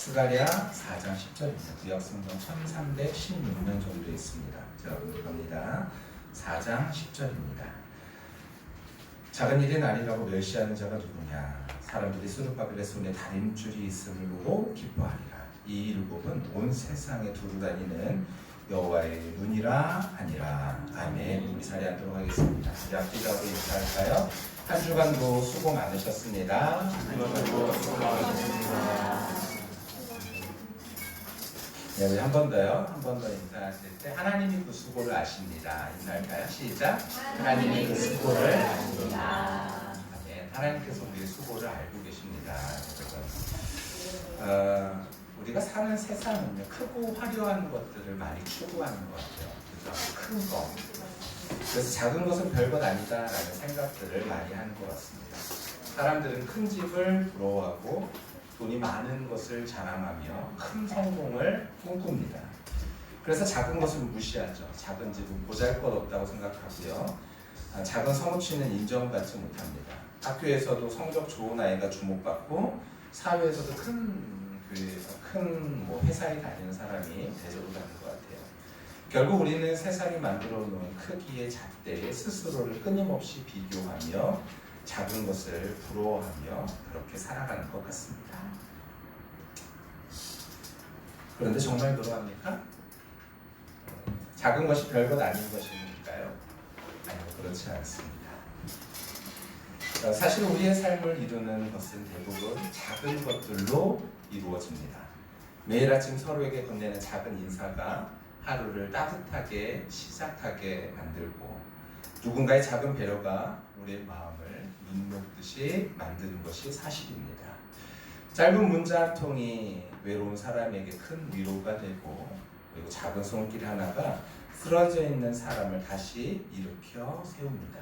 스가랴 4장 10절입니다. 구약성경 1316년 정도 있습니다. 자, 갑니다. 4장 10절입니다. 작은 일의 날이라고 멸시하는 자가 누구냐? 사람들이 스룹바벨의 손에 다림줄이 있음을 보고 기뻐하리라. 이 율법은 온 세상에 두루 다니는 여호와의 눈이라 하니라. 아멘. 우리 자리하도록 하겠습니다. 약기자로 인사할까요? 한 주간도 수고 많으셨습니다. 네, 우리 한 번 더요. 한 번 더 인사하실 때 하나님이 그 수고를 아십니다. 인사할까요? 시작. 하나님이 그 수고를 아십니다. 네, 하나님께서 우리의 수고를 알고 계십니다. 우리가 사는 세상은요, 크고 화려한 것들을 많이 추구하는 것 같아요. 그죠? 큰 거. 그래서 작은 것은 별것 아니다라는 생각들을 많이 하는 것 같습니다. 사람들은 큰 집을 부러워하고 돈이 많은 것을 자랑하며 큰 성공을 꿈꿉니다. 그래서 작은 것을 무시하죠. 작은 집은 보잘것없다고 생각하고요. 작은 성취는 인정받지 못합니다. 학교에서도 성적 좋은 아이가 주목받고 사회에서도 큰 교회에서 큰 회사에 다니는 사람이 대접을 받는 것 같아요. 결국 우리는 세상이 만들어 놓은 크기의 잣대에 스스로를 끊임없이 비교하며 작은 것을 부러워하며 그렇게 살아가는 것 같습니다. 그런데 정말 그러합니까? 작은 것이 별것 아닌 것입니까요? 아니요, 그렇지 않습니다. 사실 우리의 삶을 이루는 것은 대부분 작은 것들로 이루어집니다. 매일 아침 서로에게 건네는 작은 인사가 하루를 따뜻하게 시작하게 만들고, 누군가의 작은 배려가 우리의 마음을 눈 녹듯이 만드는 것이 사실입니다. 짧은 문자 한 통이 외로운 사람에게 큰 위로가 되고, 그리고 작은 손길 하나가 쓰러져 있는 사람을 다시 일으켜 세웁니다.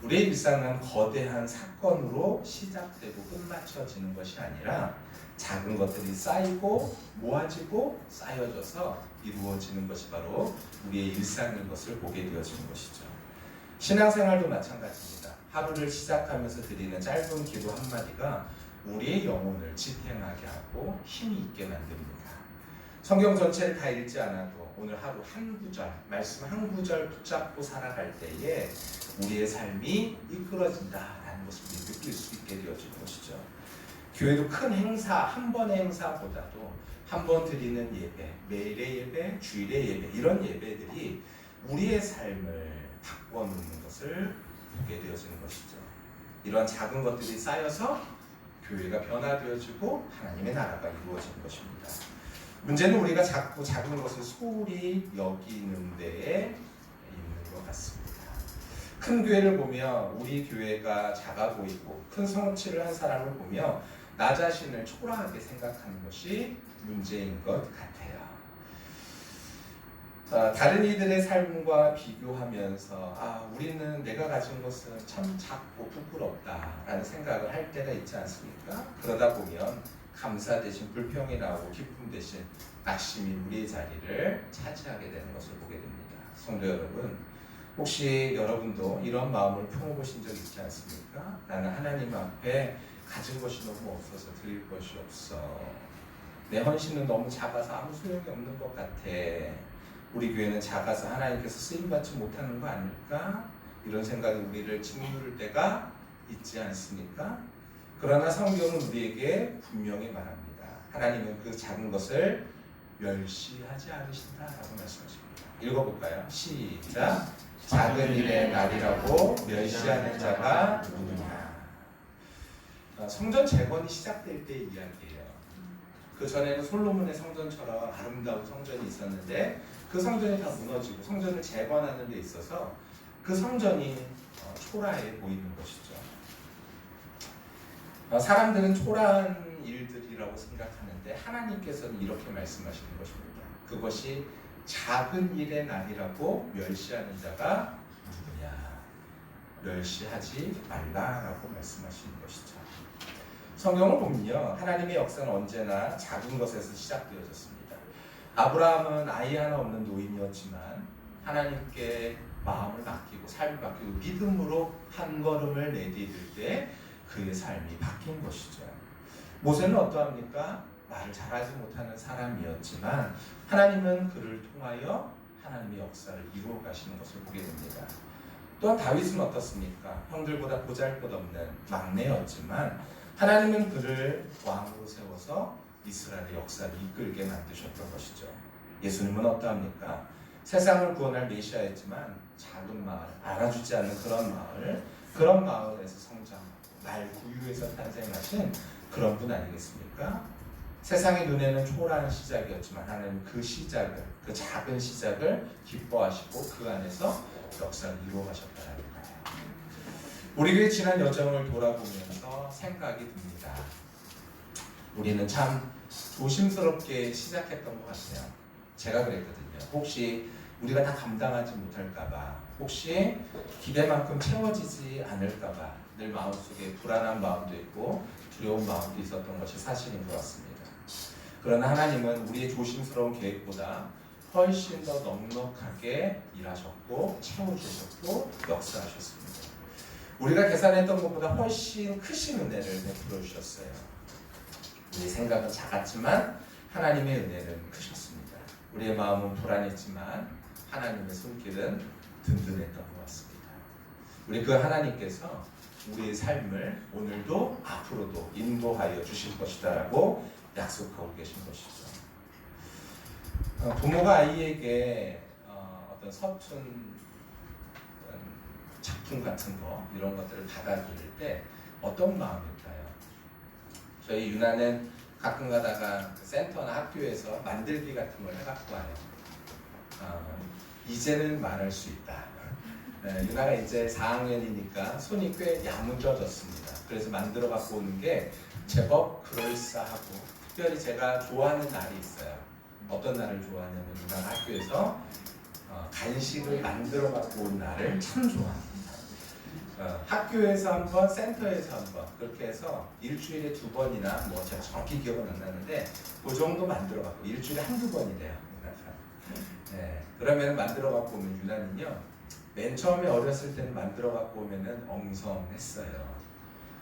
우리의 일상은 거대한 사건으로 시작되고 끝마쳐지는 것이 아니라 작은 것들이 쌓이고 모아지고 쌓여져서 이루어지는 것이 바로 우리의 일상인 것을 보게 되어지는 것이죠. 신앙생활도 마찬가지입니다. 하루를 시작하면서 드리는 짧은 기도 한마디가 우리의 영혼을 지탱하게 하고 힘이 있게 만듭니다. 성경 전체를 다 읽지 않아도 오늘 하루 한 구절, 말씀 한 구절 붙잡고 살아갈 때에 우리의 삶이 이끌어진다라는 것을 느낄 수 있게 되어지는 것이죠. 교회도 큰 행사, 한 번의 행사보다도 한 번 드리는 예배, 매일의 예배, 주일의 예배, 이런 예배들이 우리의 삶을 바꿔놓는 것을 보게 되어지는 것이죠. 이러한 작은 것들이 쌓여서 교회가 변화되어지고 하나님의 나라가 이루어지는 것입니다. 문제는 우리가 자꾸 작은 것을 소홀히 여기는 데에 있는 것 같습니다. 큰 교회를 보며 우리 교회가 작아 보이고 큰 성취를 한 사람을 보며 나 자신을 초라하게 생각하는 것이 문제인 것 같아요. 다른 이들의 삶과 비교하면서 우리는 내가 가진 것은 참 작고 부끄럽다라는 생각을 할 때가 있지 않습니까? 그러다 보면 감사 대신 불평이 나오고 기쁨 대신 낙심이 우리의 자리를 차지하게 되는 것을 보게 됩니다. 성도 여러분, 혹시 여러분도 이런 마음을 품어보신 적 있지 않습니까? 나는 하나님 앞에 가진 것이 너무 없어서 드릴 것이 없어. 내 헌신은 너무 작아서 아무 소용이 없는 것 같아. 우리 교회는 작아서 하나님께서 쓰임받지 못하는 거 아닐까? 이런 생각이 우리를 짓누를 때가 있지 않습니까? 그러나 성경은 우리에게 분명히 말합니다. 하나님은 그 작은 것을 멸시하지 않으신다라고 말씀하십니다. 읽어볼까요? 시작. 작은 일의 날이라고 멸시하는 자가 누구냐? 성전 재건이 시작될 때의 이야기예요. 그 전에는 솔로몬의 성전처럼 아름다운 성전이 있었는데 그 성전이 다 무너지고 성전을 재건하는 데 있어서 그 성전이 초라해 보이는 것이죠. 사람들은 초라한 일들이라고 생각하는데 하나님께서는 이렇게 말씀하시는 것입니다. 그것이 작은 일의 날이라고 멸시하는 자가 누구냐? 멸시하지 말라라고 말씀하시는 것이죠. 성경을 보면요, 하나님의 역사는 언제나 작은 것에서 시작되어졌습니다. 아브라함은 아이 하나 없는 노인이었지만 하나님께 마음을 맡기고 삶을 맡기고 믿음으로 한 걸음을 내디딜 때 그의 삶이 바뀐 것이죠. 모세는 어떠합니까? 말을 잘하지 못하는 사람이었지만 하나님은 그를 통하여 하나님의 역사를 이루어 가시는 것을 보게 됩니다. 또한 다윗은 어떻습니까? 형들보다 보잘것없는 막내였지만 하나님은 그를 왕으로 세워서 이스라엘의 역사를 이끌게 만드셨던 것이죠. 예수님은 어떠합니까? 세상을 구원할 메시아였지만 작은 마을, 알아주지 않는 그런 마을에서 성장하고 말 구유에서 탄생하신 그런 분 아니겠습니까? 세상의 눈에는 초라한 시작이었지만 하나님 그 시작을, 그 작은 시작을 기뻐하시고 그 안에서 역사를 이루어 가셨다는 거예요. 우리 교회 지난 여정을 돌아보면서 생각이 듭니다. 우리는 참 조심스럽게 시작했던 것 같아요. 제가 그랬거든요. 혹시 우리가 다 감당하지 못할까봐, 혹시 기대만큼 채워지지 않을까봐 늘 마음속에 불안한 마음도 있고 두려운 마음도 있었던 것이 사실인 것 같습니다. 그러나 하나님은 우리의 조심스러운 계획보다 훨씬 더 넉넉하게 일하셨고 채워주셨고 역사하셨습니다. 우리가 계산했던 것보다 훨씬 크신 은혜를 베풀어 주셨어요. 우리 생각은 작았지만 하나님의 은혜는 크셨습니다. 우리의 마음은 불안했지만 하나님의 손길은 든든했던 것 같습니다. 우리 그 하나님께서 우리의 삶을 오늘도 앞으로도 인도하여 주실 것이다라고 약속하고 계신 것이죠. 부모가 아이에게 어떤 서툰 작품 같은 거 이런 것들을 받아들일 때 어떤 마음일까요? 저희 유나는 가끔 가다가 센터나 학교에서 만들기 같은 걸 해갖고 와요. 이제는 말할 수 있다. 유나가 이제 4학년이니까 손이 꽤 야무져졌습니다. 그래서 만들어 갖고 오는 게 제법 그럴싸하고 특별히 제가 좋아하는 날이 있어요. 어떤 날을 좋아하냐면 유나가 학교에서 간식을 만들어 갖고 온 날을 참 좋아합니다. 학교에서 한 번, 센터에서 한 번 그렇게 해서 일주일에 2번이나 뭐 제가 정확히 기억은 안 나는데 그 정도 만들어 갖고 일주일에 1-2번이래요. 네, 그러면 만들어 갖고 오면 유나는요 맨 처음에 어렸을 때는 만들어 갖고 오면은 엉성했어요.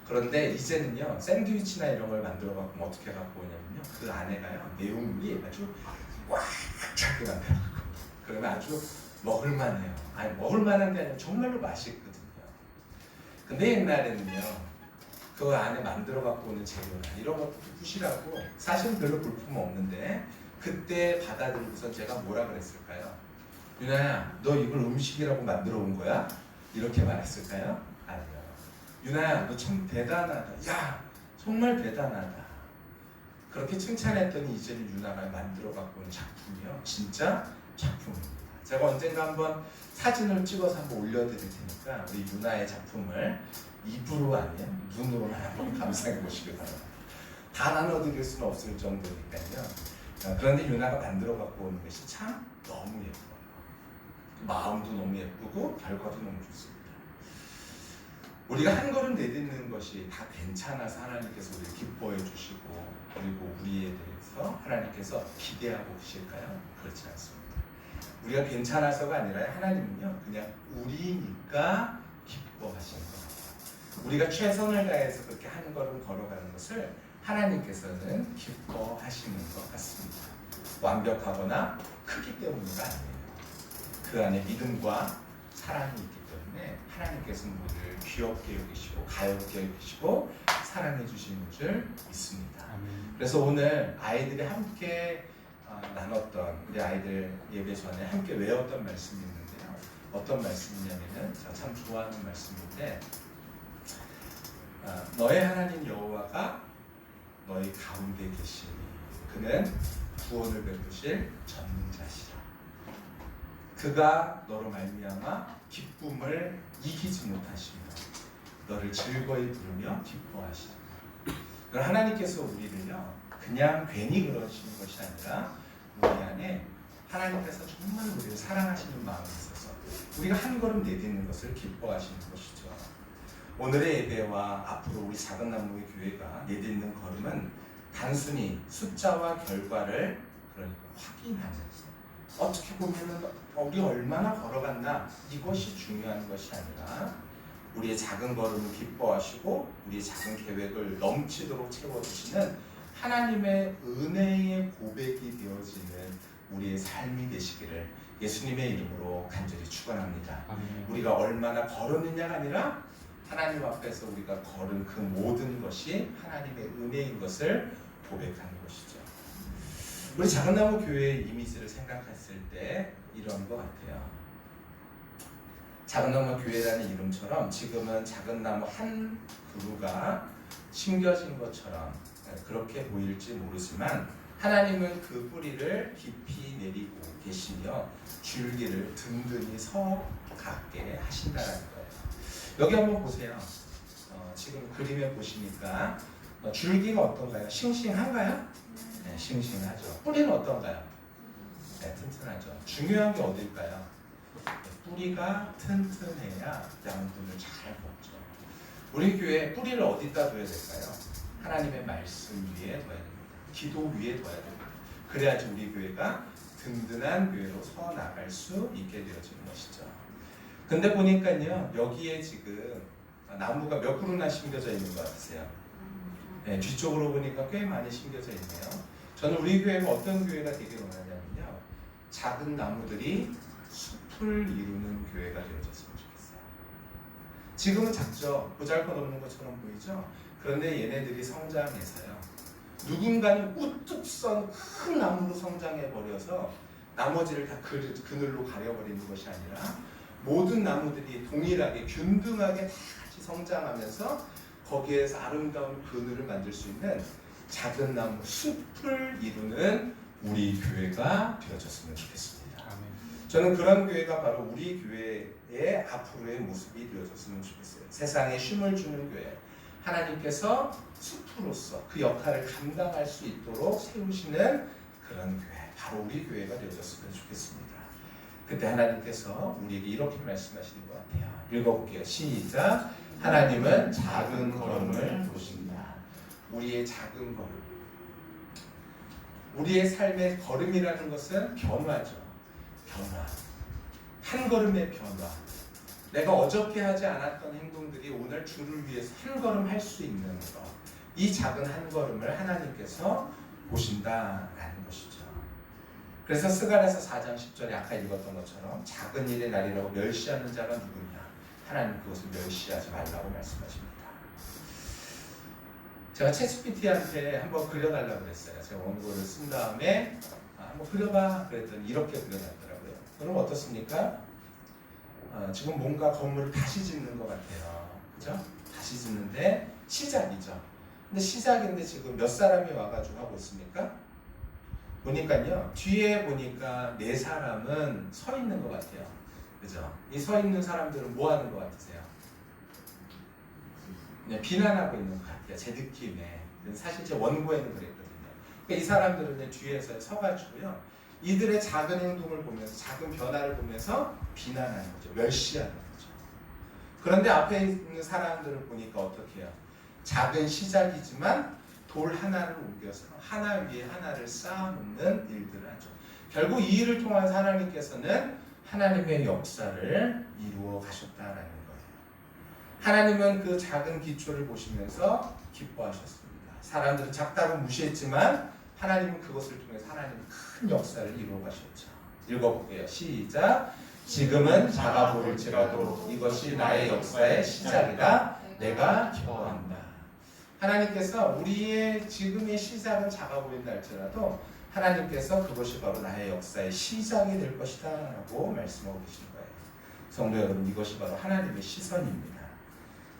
그런데 이제는요 샌드위치나 이런 걸 만들어 갖고 오면 어떻게 갖고 오냐면요 그 안에가요 내용물이 아주 꽉 차게 만들어 갖고 그러면 아주 먹을만해요. 아니 먹을만한 게 아니라 정말로 맛있거든요. 근데 옛날에는요 그 안에 만들어 갖고 오는 재료나 이런 것도 부실하고 사실은 별로 볼품 없는데 그때 받아들고선 제가 뭐라 그랬을까요? 유나야 너 이걸 음식이라고 만들어 온 거야? 이렇게 말했을까요? 아니요. 유나야 너 참 대단하다. 야 정말 대단하다. 그렇게 칭찬했더니 이제는 유나가 만들어 갖고 온 작품이요 진짜 작품입니다. 제가 언젠가 한번 사진을 찍어서 한번 올려드릴 테니까 우리 유나의 작품을 입으로 아니면 눈으로만 한번 감상해 보시길 바랍니다. 다 나눠드릴 수는 없을 정도니까요. 그런데 유나가 만들어 갖고 오는 것이 참 너무 예뻐요. 마음도 너무 예쁘고 결과도 너무 좋습니다. 우리가 한 걸음 내딛는 것이 다 괜찮아서 하나님께서 우리를 기뻐해 주시고 그리고 우리에 대해서 하나님께서 기대하고 계실까요? 그렇지 않습니다. 우리가 괜찮아서가 아니라 하나님은요 그냥 우리니까 기뻐하시는 거예요. 우리가 최선을 다해서 그렇게 한 걸음 걸어가는 것을 하나님께서는 기뻐하시는 것 같습니다. 완벽하거나 크기 때문이 아니에요. 그 안에 믿음과 사랑이 있기 때문에 하나님께서는 우리를 귀엽게 여기시고 가엽게 여기시고 사랑해 주시는 줄 믿습니다. 그래서 오늘 아이들이 함께 나눴던 우리 아이들 예배 전에 함께 외웠던 말씀이 있는데요. 어떤 말씀이냐면은 제가 참 좋아하는 말씀인데 너의 하나님 여호와가 너희 가운데 계시니 그는 구원을 베푸실 전능자시라. 그가 너로 말미암아 기쁨을 이기지 못하시며 너를 즐거이 부르며 기뻐하시라. 그럼 하나님께서 우리를요 그냥 괜히 그러시는 것이 아니라 우리 안에 하나님께서 정말 우리를 사랑하시는 마음이 있어서 우리가 한 걸음 내딛는 것을 기뻐하시는 것이죠. 오늘의 예배와 앞으로 우리 작은 나무의 교회가 내딛는 걸음은 단순히 숫자와 결과를 그러니까 확인하면서 어떻게 보면 우리 얼마나 걸어갔나 이것이 중요한 것이 아니라 우리의 작은 걸음을 기뻐하시고 우리의 작은 계획을 넘치도록 채워주시는 하나님의 은혜의 고백이 되어지는 우리의 삶이 되시기를 예수님의 이름으로 간절히 축원합니다. 아멘. 우리가 얼마나 걸었느냐가 아니라 하나님 앞에서 우리가 걸은 그 모든 것이 하나님의 은혜인 것을 고백하는 것이죠. 우리 작은나무 교회의 이미지를 생각했을 때 이런 것 같아요. 작은나무 교회라는 이름처럼 지금은 작은나무 한 그루가 심겨진 것처럼 그렇게 보일지 모르지만 하나님은 그 뿌리를 깊이 내리고 계시며 줄기를 든든히 서갖게 하신다는 거예요. 여기 한번 보세요. 지금 그림에 보시니까 줄기가 어떤가요? 싱싱한가요? 네, 싱싱하죠. 뿌리는 어떤가요? 네, 튼튼하죠. 중요한 게 어딜까요? 뿌리가 튼튼해야 양분을 잘 먹죠. 우리 교회 뿌리를 어디다 둬야 될까요? 하나님의 말씀 위에 둬야 됩니다. 기도 위에 둬야 됩니다. 그래야지 우리 교회가 든든한 교회로 서 나갈 수 있게 되어지는 것이죠. 근데 보니까요, 여기에 지금 나무가 몇 그루나 심겨져 있는 것 같으세요? 네, 뒤쪽으로 보니까 꽤 많이 심겨져 있네요. 저는 우리 교회가 어떤 교회가 되길 원하냐면요, 작은 나무들이 숲을 이루는 교회가 되어졌으면 좋겠어요. 지금은 작죠. 보잘것없는 것처럼 보이죠. 그런데 얘네들이 성장해서요, 누군가는 우뚝 선 큰 나무로 성장해 버려서 나머지를 다 그늘로 가려버리는 것이 아니라 모든 나무들이 동일하게 균등하게 다 같이 성장하면서 거기에서 아름다운 그늘을 만들 수 있는 작은 나무 숲을 이루는 우리 교회가 되어졌으면 좋겠습니다. 아멘. 저는 그런 교회가 바로 우리 교회의 앞으로의 모습이 되어졌으면 좋겠어요. 세상에 쉼을 주는 교회, 하나님께서 숲으로서 그 역할을 감당할 수 있도록 세우시는 그런 교회, 바로 우리 교회가 되어졌으면 좋겠습니다. 그때 하나님께서 우리에게 이렇게 말씀하시는 것 같아요. 읽어볼게요. 시작. 하나님은 작은 걸음을 보신다. 우리의 작은 걸음, 우리의 삶의 걸음이라는 것은 변화죠. 변화, 한 걸음의 변화. 내가 어저께 하지 않았던 행동들이 오늘 주를 위해서 한 걸음 할 수 있는 것, 이 작은 한 걸음을 하나님께서 보신다라는 것이죠. 그래서 스가랴서 4장 10절에 아까 읽었던 것처럼 작은 일의 날이라고 멸시하는 자가 누구냐? 하나님 그것을 멸시하지 말라고 말씀하십니다. 제가 챗GPT한테 한번 그려달라고 그랬어요. 제가 원고를 쓴 다음에 한번 그려봐 그랬더니 이렇게 그려놨더라고요. 그럼 어떻습니까? 지금 뭔가 건물을 다시 짓는 것 같아요. 그죠? 다시 짓는데 시작이죠. 근데 시작인데 지금 몇 사람이 와가지고 하고 있습니까? 보니까요, 뒤에 보니까 4사람은 서 있는 것 같아요. 그죠? 이 서 있는 사람들은 뭐 하는 것 같으세요? 그냥 비난하고 있는 것 같아요. 제 느낌에. 사실 제 원고에는 그랬거든요. 그러니까 이 사람들은 뒤에서 서가지고요, 이들의 작은 행동을 보면서, 작은 변화를 보면서 비난하는 거죠. 멸시하는 거죠. 그런데 앞에 있는 사람들을 보니까 어떻게 해요? 작은 시작이지만 돌 하나를 옮겨서 하나 위에 하나를 쌓아놓는 일들을 하죠. 결국 이 일을 통해서 하나님께서는 하나님의 역사를 이루어 가셨다라는 거예요. 하나님은 그 작은 기초를 보시면서 기뻐하셨습니다. 사람들은 작다고 무시했지만 하나님은 그것을 통해서 하나님은 큰 역사를 이루어 가셨죠. 읽어볼게요. 시작. 지금은 작아 보일지라도 이것이 나의 역사의 시작이다. 내가 기뻐한다. 하나님께서 우리의 지금의 시작은 작아 보인다 할지라도 하나님께서 그것이 바로 나의 역사의 시작이 될 것이다 라고 말씀하고 계신 거예요. 성도 여러분, 이것이 바로 하나님의 시선입니다.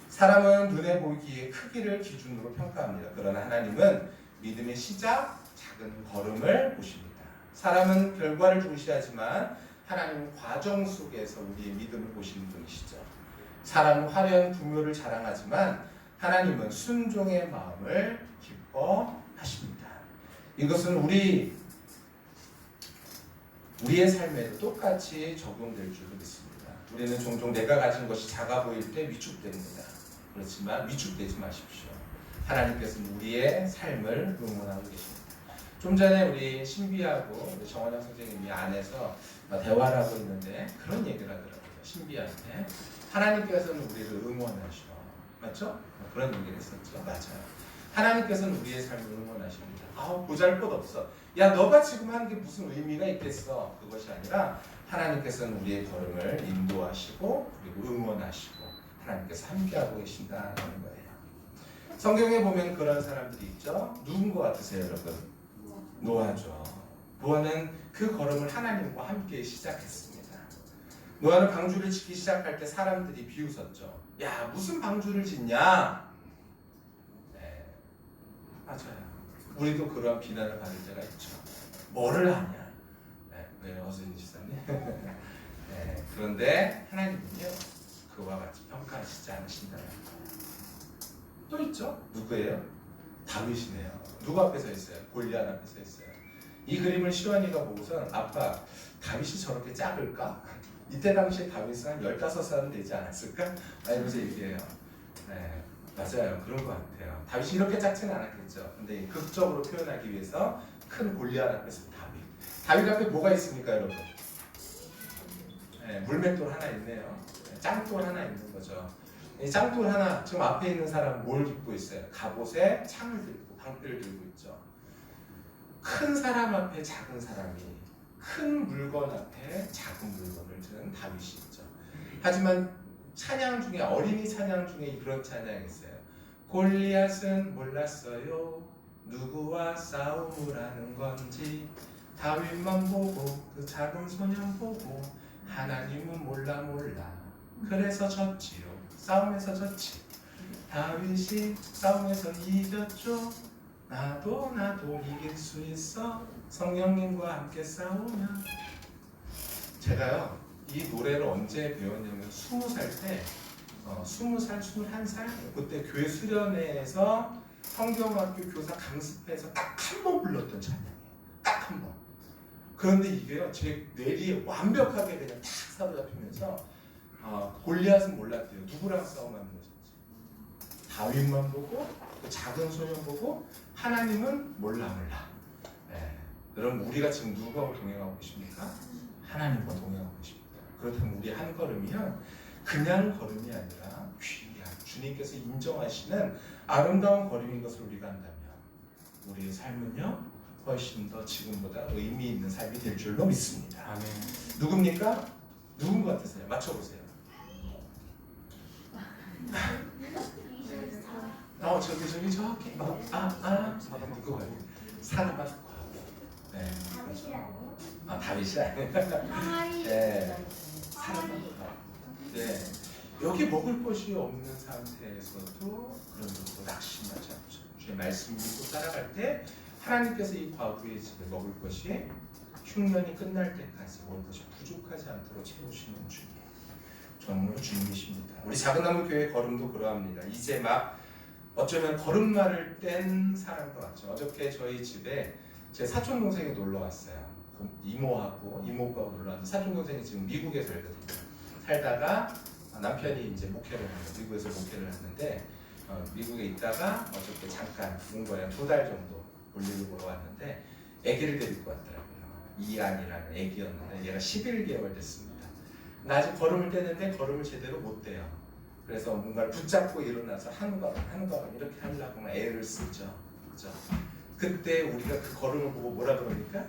사람은 눈에 보기에 크기를 기준으로 평가합니다. 그러나 하나님은 믿음의 시작, 작은 걸음을 보십니다. 사람은 결과를 중시하지만 하나님은 과정 속에서 우리의 믿음을 보시는 분이시죠. 사람은 화려한 부묘를 자랑하지만 하나님은 순종의 마음을 기뻐하십니다. 이것은 우리의 삶에도 똑같이 적용될 줄 믿습니다. 우리는 종종 내가 가진 것이 작아 보일 때 위축됩니다. 그렇지만 위축되지 마십시오. 하나님께서는 우리의 삶을 응원하고 계십니다. 좀 전에 우리 신비하고 우리 정원영 선생님이 안에서 대화를 하고 있는데 그런 얘기를 하더라고요. 신비한테 하나님께서는 우리를 응원하셔. 맞죠? 그런 얘기를 했었죠. 맞아요. 하나님께서는 우리의 삶을 응원하십니다. 보잘것없어. 야, 너가 지금 하는 게 무슨 의미가 있겠어? 그것이 아니라 하나님께서는 우리의 걸음을 인도하시고 그리고 응원하시고 하나님께서 함께하고 계신다는 거예요. 성경에 보면 그런 사람들이 있죠. 누군 것 같으세요, 여러분? 노아죠. 노아는 그 걸음을 하나님과 함께 시작했습니다. 노아는 방주를 짓기 시작할 때 사람들이 비웃었죠. 야, 무슨 방주를 짓냐? 네, 맞아요. 우리도 그러한 비난을 받을 때가 있죠. 뭐를 하냐? 네, 왜 어서인 지사님? 네, 그런데 하나님은요, 그와 같이 평가하시지 않으신다는 거예요. 또 있죠? 누구예요? 다윗이네요. 누구 앞에 서 있어요? 골리앗 앞에 서 있어요. 이 그림을 시원이가 보고선 아빠, 다윗이 저렇게 작을까? 이때 당시에 다윗은 한 15살은 되지 않았을까? 이러면서 얘기해요. 네, 맞아요. 그런 것 같아요. 다윗이 이렇게 작지는 않았겠죠. 근데 극적으로 표현하기 위해서 큰 골리앗 앞에서 다윗 앞에 뭐가 있습니까, 여러분? 네, 물맷돌 하나 있네요. 네, 짱돌 하나 있는 거죠. 이 짱돌 하나, 지금 앞에 있는 사람 뭘 입고 있어요? 갑옷에 창을 들고 방패를 들고 있죠. 큰 사람 앞에 작은 사람이, 큰 물건 앞에 작은 물건을 든 다윗이 있죠. 하지만 찬양 중에, 어린이 찬양 중에 그런 찬양이 있어요. 골리앗은 몰랐어요. 누구와 싸움을 하는 건지. 다윗만 보고 그 작은 소년 보고 하나님은 몰라. 그래서 졌지요. 싸움에서 졌지. 다윗이 싸움에서 이겼죠. 나도 이길 수 있어. 성령님과 함께 싸우면. 제가요, 이 노래를 언제 배웠냐면 20살 때, 20살, 21살 그때 교회 수련회에서 성경학교 교사 강습회에서 딱 한 번 불렀던 찬양이에요. 딱 한 번. 그런데 이게요, 제 뇌리에 완벽하게 그냥 탁 사로잡히면서 골리앗은 몰랐대요. 누구랑 싸움하는 것인지. 다윗만 보고 그 작은 소년 보고 하나님은 몰라. 네. 여러분, 우리가 지금 누구하고 동행하고 계십니까? 하나님과 동행하고 계십니다. 그렇다면 우리 한 걸음이요, 그냥 걸음이 아니라 귀한 주님께서 인정하시는 아름다운 걸음인 것을 우리가 안다면 우리의 삶은요, 훨씬 더 지금보다 의미 있는 삶이 될 줄로 믿습니다. 아멘. 누굽니까? 누군 것 같으세요? 맞춰보세요. 저기. 누구예요? 사르밧. 네. 다윗이 아니에요. 네. 사르밧. 네. 여기 먹을 것이 없는 상태에서도 그런 정도 낙심하지 않죠. 주의 말씀 믿고 따라갈 때 하나님께서 이 과부의 집에 먹을 것이 흉년이 끝날 때까지 먹을 것이 부족하지 않도록 채우시는 주님. 정말 주님이십니다. 우리 작은나무 교회 걸음도 그러합니다. 이제 막 어쩌면 걸음마를 뗀 사람도 같죠. 어저께 저희 집에 제 사촌 동생이 놀러 왔어요. 이모하고 이모하고 놀러 왔는데 사촌 동생이 지금 미국에 살거든요. 살다가 남편이 이제 목회를 하는 미국에서 목회를 하는데 미국에 있다가 어저께 잠깐 온 거예요. 2달 정도 볼일을 보러 왔는데 아기를 데리고 왔더라고요. 이안이라는 아기였는데 얘가 11개월 됐습니다. 나 아직 걸음을 떼는데 걸음을 제대로 못 떼요. 그래서 뭔가를 붙잡고 일어나서 한 걸음 이렇게 하려고 막 애를 쓰죠. 그죠? 그때 우리가 그 걸음을 보고 뭐라 그럽니까?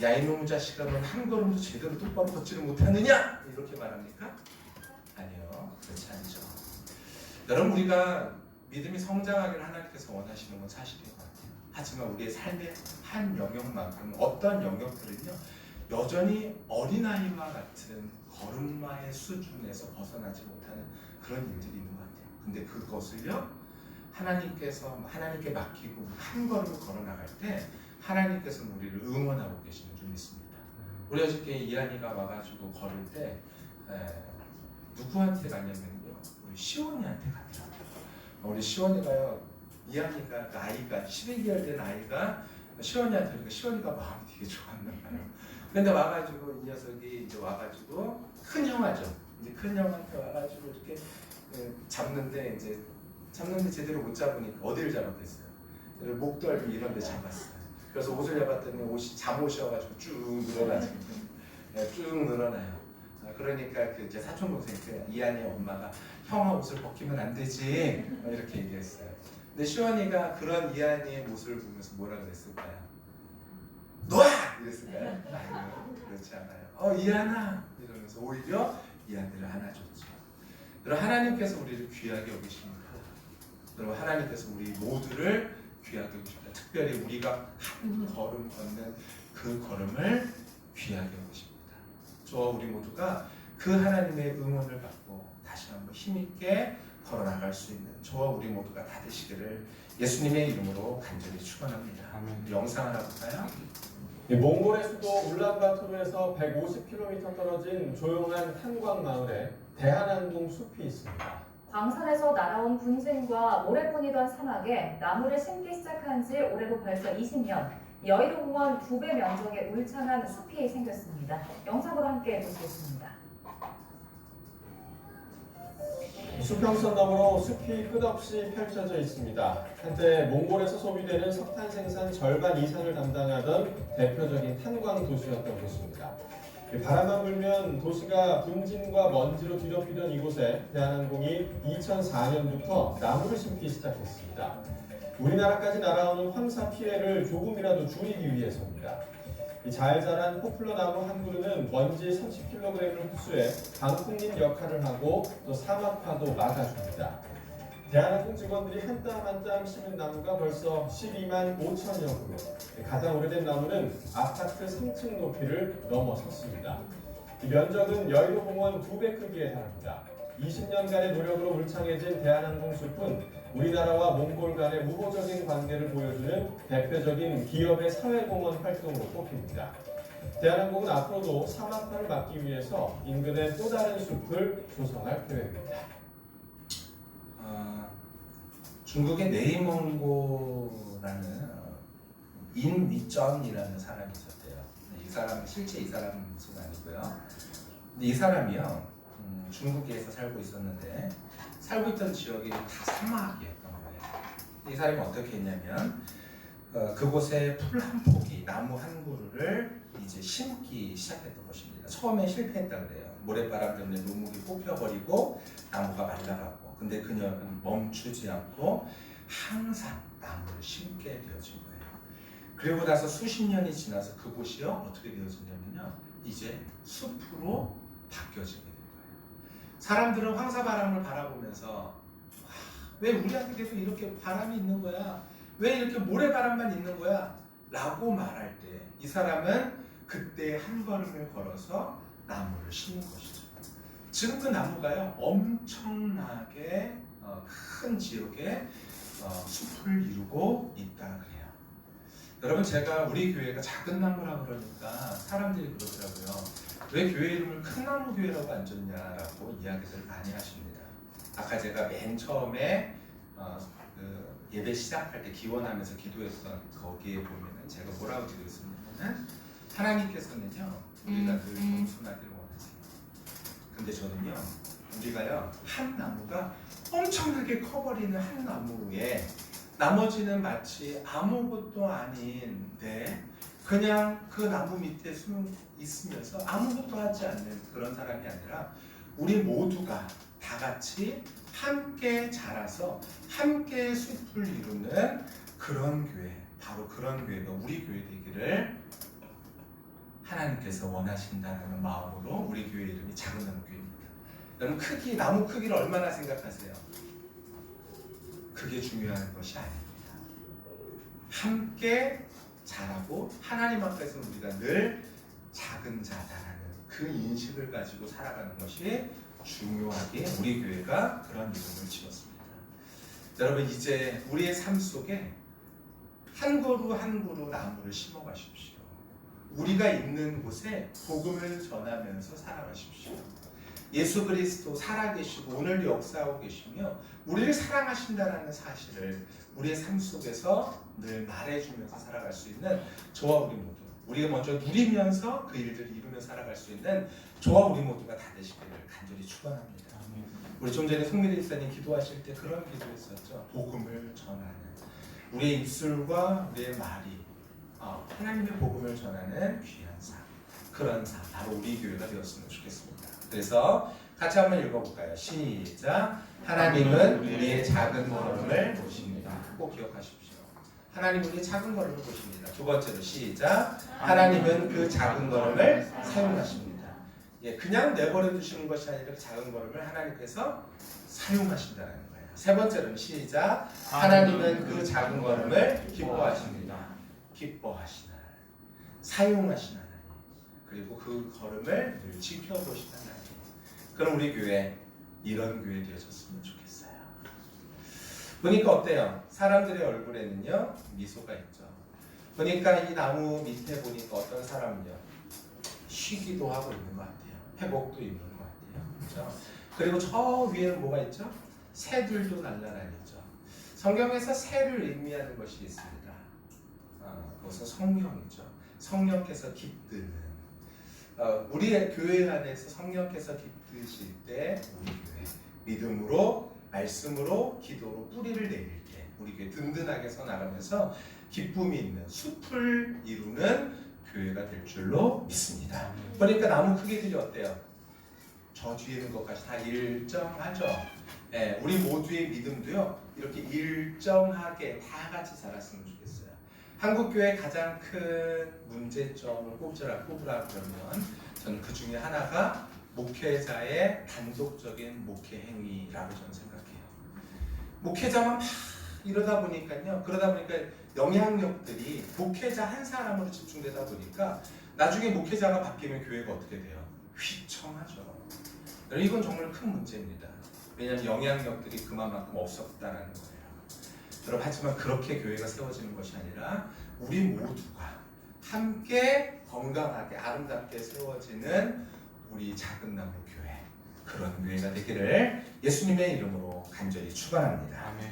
야, 이놈의 자식아, 넌 한 걸음도 제대로 똑바로 걷지를 못하느냐? 이렇게 말합니까? 아니요, 그렇지 않죠. 여러분, 우리가 믿음이 성장하기를 하나님께서 원하시는 건 사실인 것 같아요. 하지만 우리의 삶의 한 영역만큼 어떤 영역들은요, 여전히 어린아이와 같은 걸음마의 수준에서 벗어나지 못하는 그런 일들이 있는 것 같아요. 근데 그것을요, 하나님께 맡기고 한 걸음을 걸어 나갈 때 하나님께서는 우리를 응원하고 계시는 줄 믿습니다. 우리 어저께 이한이가 와가지고 걸을 때 누구한테 갔냐면요, 우리 시원이한테 갔더라고요. 우리 시원이가요, 이한이가 그 아이가 12개월 된 아이가 시원이한테 오니까 시원이가 마음이 되게 좋았나 봐요. 근데 와가지고 이 녀석이 이제 와가지고 큰 형아죠. 이제 큰 형한테 와가지고 이렇게 잡는데 제대로 못 잡으니까 어디를 잡았겠어요? 목덜미 이런 데 잡았어요. 그래서 옷을 잡았더니 옷이 잠옷이어가지고 쭉 늘어나죠. 쭉 늘어나요. 그러니까 그 제 사촌 동생 이한이 엄마가 형아 옷을 벗기면 안 되지 이렇게 얘기했어요. 근데 시원이가 그런 이한이의 모습을 보면서 뭐라 그랬을까요? 놓아! 이랬을까요? 아니요, 그렇지 않아요. 이한아! 이러면서 오히려 이한이를 안아줬죠. 여러분, 하나님께서 우리를 귀하게 여기십니다. 여러분, 하나님께서 우리 모두를 귀하게 여기십니다. 특별히 우리가 한 걸음 걷는 그 걸음을 귀하게 여기십니다. 저와 우리 모두가 그 하나님의 응원을 받고 다시 한번 힘있게 걸어나갈 수 있는 저와 우리 모두가 다 되시기를 예수님의 이름으로 간절히 축원합니다. 영상 하나 볼까요? 몽골의 수도 울란바토르에서 150km 떨어진 조용한 탄광 마을에 대한항공 숲이 있습니다. 광산에서 날아온 분진과 모래뿐이던 사막에 나무를 심기 시작한 지 올해로 벌써 20년, 여의도공원 2배 면적의 울창한 숲이 생겼습니다. 영상으로 함께 보시겠습니다. 수평선 너머로 숲이 끝없이 펼쳐져 있습니다. 한때 몽골에서 소비되는 석탄 생산 절반 이상을 담당하던 대표적인 탄광 도시였던 곳입니다. 바람만 불면 도시가 분진과 먼지로 뒤덮이던 이곳에 대한항공이 2004년부터 나무를 심기 시작했습니다. 우리나라까지 날아오는 황사 피해를 조금이라도 줄이기 위해서입니다. 잘 자란 포플러 나무 한 그루는 먼지 30kg을 흡수해 방풍린 역할을 하고 또 사막파도 막아줍니다. 대한항공 직원들이 한 땀 한 땀 심은 나무가 벌써 12만 5천여 그루. 가장 오래된 나무는 아파트 3층 높이를 넘어섰습니다. 이 면적은 여의도공원 2배 크기에 달합니다. 20년간의 노력으로 울창해진 대한항공 숲은 우리나라와 몽골 간의 우호적인 관계를 보여주는 대표적인 기업의 사회공헌 활동으로 꼽힙니다. 대한항공은 앞으로도 사막파를 막기 위해서 인근에 또 다른 숲을 조성할 계획입니다. 중국의 네이몽고라는 인위전이라는 사람이 있었대요. 이 사람은 실제 이 사람은 아니고요. 근데 이 사람이요, 중국에서 살고 있었는데 살고 있던 지역이 다 사막이었던 거예요. 이 사람이 어떻게 했냐면 그곳에 풀 한 포기, 나무 한 그루를 이제 심기 시작했던 것입니다. 처음에 실패했다 그래요. 모래바람 때문에 노목이 뽑혀버리고 나무가 말라가고. 근데 그녀는 멈추지 않고 항상 나무를 심게 되어진 거예요. 그리고 나서 수십 년이 지나서 그곳이요 어떻게 되어지냐면요, 이제 숲으로 바뀌어지게 된 거예요. 사람들은 황사바람을 바라보면서 왜 우리한테 계속 이렇게 바람이 있는 거야? 왜 이렇게 모래바람만 있는 거야? 라고 말할 때 이 사람은 그때 한 걸음을 걸어서 나무를 심는 것이죠. 지금 그 나무가요 엄청나게 큰 지역에 숲을 이루고 있다 그래요. 여러분, 제가 우리 교회가 작은 나무라 그러니까 사람들이 그러더라고요. 왜 교회 이름을 큰 나무 교회라고 안 줬냐라고 이야기를 많이 하십니다. 아까 제가 맨 처음에 그 예배 시작할 때 기원하면서 기도했던 거기에 보면은 제가 뭐라고 기도했습니까는 하나님께서는요 우리가 늘 겸손하기를 원하세요. 근데 저는요 우리가요 한 나무가 엄청나게 커버리는 한 나무에 나머지는 마치 아무것도 아닌데 그냥 그 나무 밑에 있으면서 아무것도 하지 않는 그런 사람이 아니라 우리 모두가 다 같이 함께 자라서 함께 숲을 이루는 그런 교회, 바로 그런 교회가 우리 교회 되기를 하나님께서 원하신다는 마음으로 우리 교회 이름이 작은 나무 교회입니다. 여러분, 나무 크기를 얼마나 생각하세요? 그게 중요한 것이 아닙니다. 함께 자라고 하나님 앞에서 우리가 늘 작은 자다라는 그 인식을 가지고 살아가는 것이 중요하게 우리 교회가 그런 이름을 지었습니다. 여러분, 이제 우리의 삶 속에 한 그루 한 그루 나무를 심어 가십시오. 우리가 있는 곳에 복음을 전하면서 살아가십시오. 예수 그리스도 살아계시고 오늘 역사하고 계시며 우리를 사랑하신다는 사실을 우리의 삶 속에서 늘 말해주면서 살아갈 수 있는 저와 우리 모두, 우리가 먼저 누리면서 그 일들을 이루며 살아갈 수 있는 저와 우리 모두가 다 되시기를 간절히 축원합니다. 우리 좀 전에 송미래 집사님 기도하실 때 그런 기도했었죠. 복음을 전하는, 우리의 입술과 우리의 말이 하나님의 복음을 전하는 귀한 삶, 그런 삶, 바로 우리 교회가 되었으면 좋겠습니다. 그래서 같이 한번 읽어볼까요? 시작. 하나님은 우리의 작은 걸음을 보십니다. 꼭 기억하십시오. 하나님 우리의 작은 걸음을 보십니다. 두 번째로 시작. 하나님은 그 작은 걸음을 사용하십니다. 예, 그냥 내버려 두시는 것이 아니라 그 작은 걸음을 하나님께서 사용하신다는 거예요. 세 번째로는 시작. 하나님은 그 작은 걸음을 기뻐하십니다. 기뻐하시는 하나님, 사용하시는 하나님, 그리고 그 걸음을 늘 지켜보시는 하나님. 그럼 우리 교회 이런 교회 되어졌으면 좋겠어요. 보니까 어때요? 사람들의 얼굴에는요 미소가 있죠. 보니까 이 나무 밑에 보니까 어떤 사람은요 쉬기도 하고 있는 것 같아요. 회복도 있는 것 같아요. 그렇죠? 그리고 저 위에는 뭐가 있죠? 새들도 날아다니죠. 성경에서 새를 의미하는 것이 있습니다. 그것은 성령이죠. 성령께서 깃드는 우리의 교회 안에서 성령께서 깃드실 때 우리 교회 믿음으로 말씀으로 기도로 뿌리를 내릴 때 우리 교회 든든하게 서 나가면서 기쁨이 있는 숲을 이루는 교회가 될 줄로 믿습니다. 그러니까 나무 크기들이 어때요? 저 뒤에 있는 것까지 다 일정하죠. 예, 우리 모두의 믿음도요 이렇게 일정하게 다 같이 자랐으면 좋겠어요. 한국교회의 가장 큰 문제점을 꼽으라 그러면 저는 그 중에 하나가 목회자의 단독적인 목회 행위라고 저는 생각해요. 목회자만 막 이러다 보니까요. 그러다 보니까 영향력들이 목회자 한 사람으로 집중되다 보니까 나중에 목회자가 바뀌면 교회가 어떻게 돼요? 휘청하죠. 이건 정말 큰 문제입니다. 왜냐하면 영향력들이 그만큼 없었다는 거예요. 여러분 하지만 그렇게 교회가 세워지는 것이 아니라 우리 모두가 함께 건강하게 아름답게 세워지는 우리 작은 나무 교회 그런 교회가 되기를 예수님의 이름으로 간절히 축원합니다. 아멘.